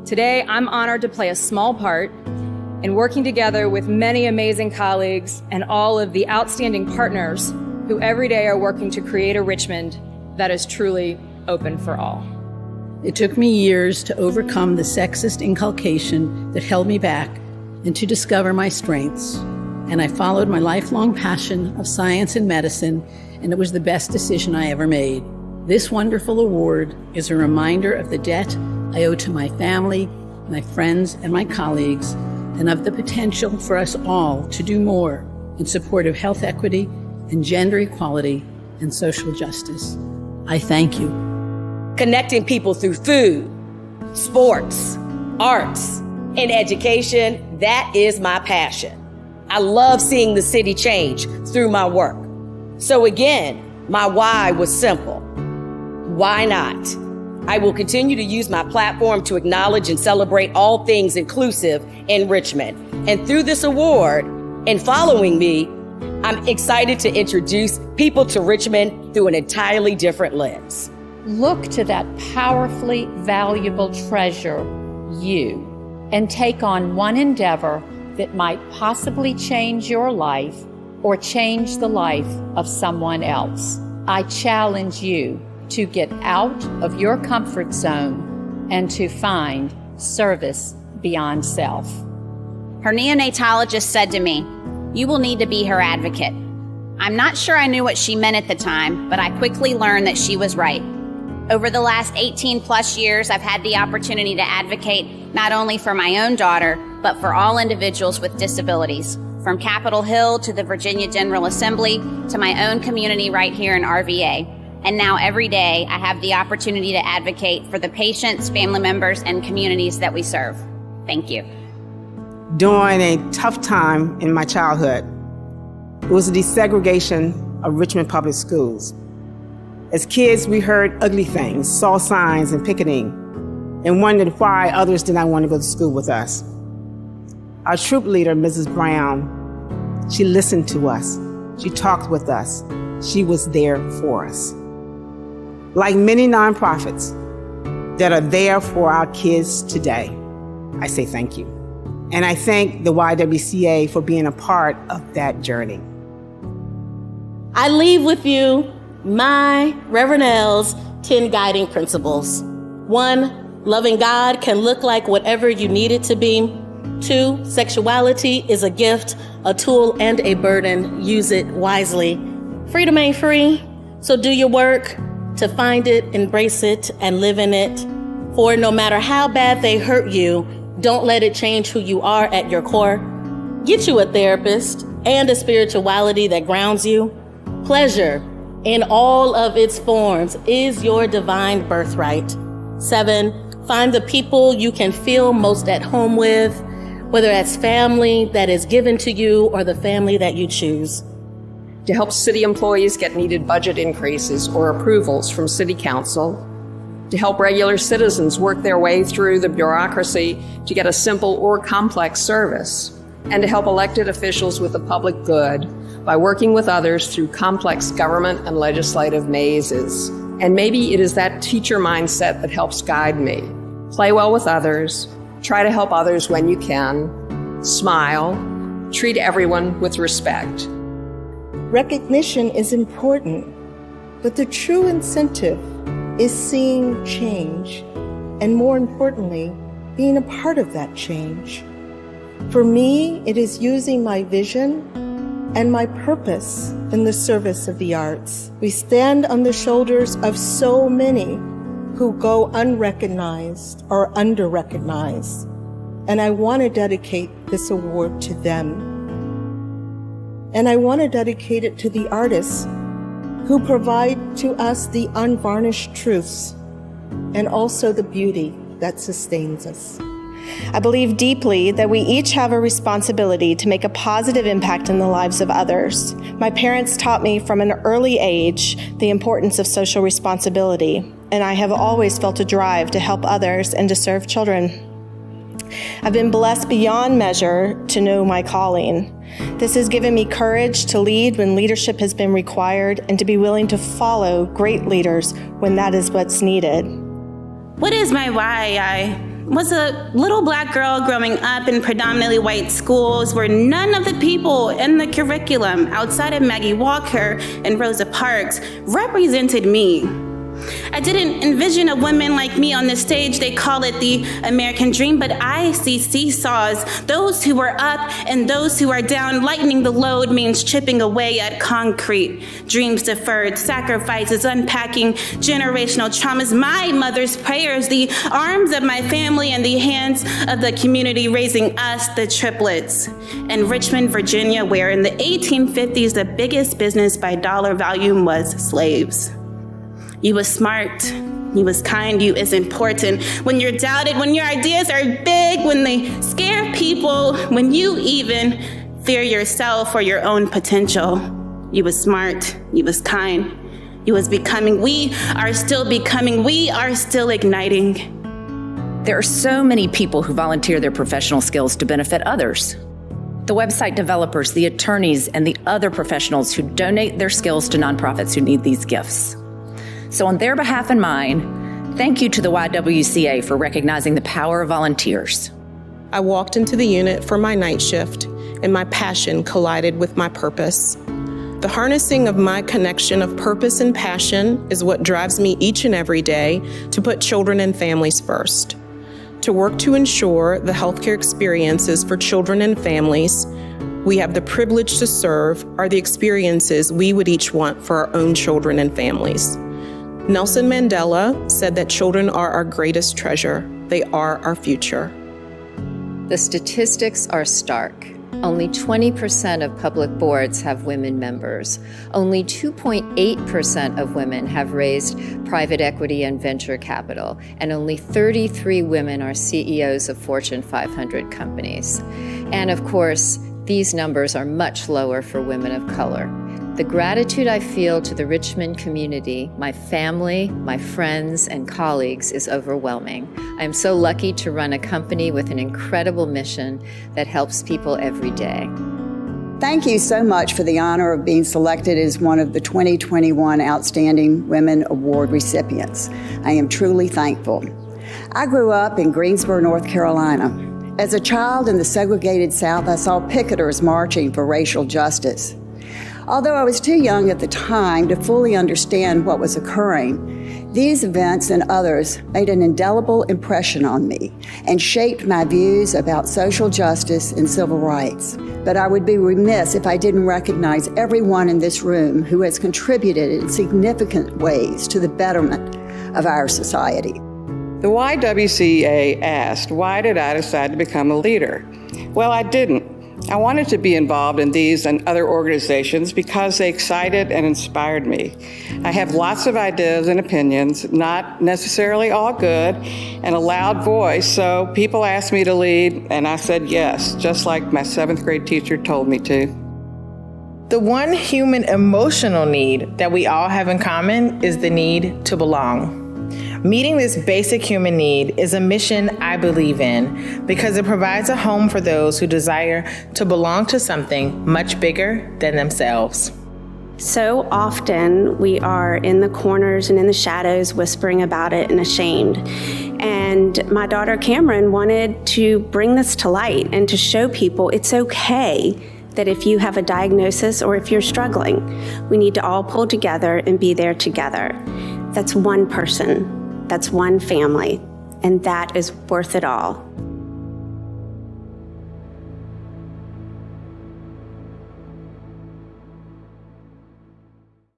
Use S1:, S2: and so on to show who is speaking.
S1: Today, I'm honored to play a small part in working together with many amazing colleagues and all of the outstanding partners who every day are working to create a Richmond that is truly open for all.
S2: It took me years to overcome the sexist inculcation that held me back and to discover my strengths. And I followed my lifelong passion of science and medicine, and it was the best decision I ever made. This wonderful award is a reminder of the debt I owe to my family, my friends, and my colleagues, and of the potential for us all to do more in support of health equity and gender equality and social justice. I thank you.
S3: Connecting people through food, sports, arts, and education, that is my passion. I love seeing the city change through my work. So again, my why was simple. Why not? I will continue to use my platform to acknowledge and celebrate all things inclusive in Richmond. And through this award and following me, I'm excited to introduce people to Richmond through an entirely different lens.
S4: Look to that powerfully valuable treasure, you, and take on one endeavor that might possibly change your life or change the life of someone else. I challenge you to get out of your comfort zone and to find service beyond self.
S5: Her neonatologist said to me, "You will need to be her advocate." I'm not sure I knew what she meant at the time, but I quickly learned that she was right. Over the last 18 plus years, I've had the opportunity to advocate not only for my own daughter, but for all individuals with disabilities, from Capitol Hill to the Virginia General Assembly to my own community right here in RVA. And now every day, I have the opportunity to advocate for the patients, family members, and communities that we serve. Thank you.
S6: During a tough time in my childhood, it was the desegregation of Richmond public schools. As kids, we heard ugly things, saw signs and picketing, and wondered why others did not want to go to school with us. Our troop leader, Mrs. Brown, she listened to us. She talked with us. She was there for us. Like many nonprofits that are there for our kids today, I say thank you. And I thank the YWCA for being a part of that journey.
S7: I leave with you my Reverend L's 10 guiding principles. 1, loving God can look like whatever you need it to be. 2, sexuality is a gift, a tool, and a burden. Use it wisely. Freedom ain't free, so do your work to find it, embrace it, and live in it. For no matter how bad they hurt you, don't let it change who you are at your core. Get you a therapist and a spirituality that grounds you. Pleasure in all of its forms is your divine birthright. 7, find the people you can feel most at home with, whether that's family that is given to you or the family that you choose.
S8: To help city employees get needed budget increases or approvals from city council, to help regular citizens work their way through the bureaucracy to get a simple or complex service, and to help elected officials with the public good by working with others through complex government and legislative mazes. And maybe it is that teacher mindset that helps guide me. Play well with others, try to help others when you can, smile, treat everyone with respect.
S9: Recognition is important, but the true incentive is seeing change, and more importantly, being a part of that change. For me, it is using my vision and my purpose in the service of the arts. We stand on the shoulders of so many who go unrecognized or under-recognized, and I want to dedicate this award to them. And I want to dedicate it to the artists who provide to us the unvarnished truths and also the beauty that sustains us.
S10: I believe deeply that we each have a responsibility to make a positive impact in the lives of others. My parents taught me from an early age the importance of social responsibility, and I have always felt a drive to help others and to serve children. I've been blessed beyond measure to know my calling. This has given me courage to lead when leadership has been required and to be willing to follow great leaders when that is what's needed.
S7: What is my why? I
S11: was a little black girl growing up in predominantly white schools where none of the people in the curriculum outside of Maggie Walker and Rosa Parks represented me. I didn't envision a woman like me on the stage. They call it the American dream, but I see seesaws, those who are up and those who are down. Lightening the load means chipping away at concrete. Dreams deferred, sacrifices, unpacking generational traumas. My mother's prayers, the arms of my family and the hands of the community raising us, the triplets. In Richmond, Virginia, where in the 1850s, the biggest business by dollar volume was slaves. You was smart, you was kind, you is important. When you're doubted, when your ideas are big, when they scare people, when you even fear yourself or your own potential. You was smart, you was kind, you was becoming. We are still becoming, we are still igniting.
S12: There are so many people who volunteer their professional skills to benefit others. The website developers, the attorneys, and the other professionals who donate their skills to nonprofits who need these gifts. So on their behalf and mine, thank you to the YWCA for recognizing the power of volunteers.
S13: I walked into the unit for my night shift, and my passion collided with my purpose. The harnessing of my connection of purpose and passion is what drives me each and every day to put children and families first. To work to ensure the healthcare experiences for children and families we have the privilege to serve are the experiences we would each want for our own children and families. Nelson Mandela said that children are our greatest treasure. They are our future.
S14: The statistics are stark. Only 20% of public boards have women members. Only 2.8% of women have raised private equity and venture capital, and only 33 women are CEOs of Fortune 500 companies. And of course, these numbers are much lower for women of color. The gratitude I feel to the Richmond community, my family, my friends, and colleagues is overwhelming. I am so lucky to run a company with an incredible mission that helps people every day.
S15: Thank you so much for the honor of being selected as one of the 2021 Outstanding Women Award recipients. I am truly thankful. I grew up in Greensboro, North Carolina. As a child in the segregated South, I saw picketers marching for racial justice. Although I was too young at the time to fully understand what was occurring, these events and others made an indelible impression on me and shaped my views about social justice and civil rights. But I would be remiss if I didn't recognize everyone in this room who has contributed in significant ways to the betterment of our society.
S16: The YWCA asked, why did I decide to become a leader? Well, I didn't. I wanted to be involved in these and other organizations because they excited and inspired me. I have lots of ideas and opinions, not necessarily all good, and a loud voice, so people asked me to lead, and I said yes, just like my 7th grade teacher told me to.
S17: The one human emotional need that we all have in common is the need to belong. Meeting this basic human need is a mission I believe in because it provides a home for those who desire to belong to something much bigger than themselves.
S18: So often we are in the corners and in the shadows whispering about it and ashamed. And my daughter Cameron wanted to bring this to light and to show people it's okay that if you have a diagnosis or if you're struggling, we need to all pull together and be there together. That's one person. That's one family, and that is worth it all.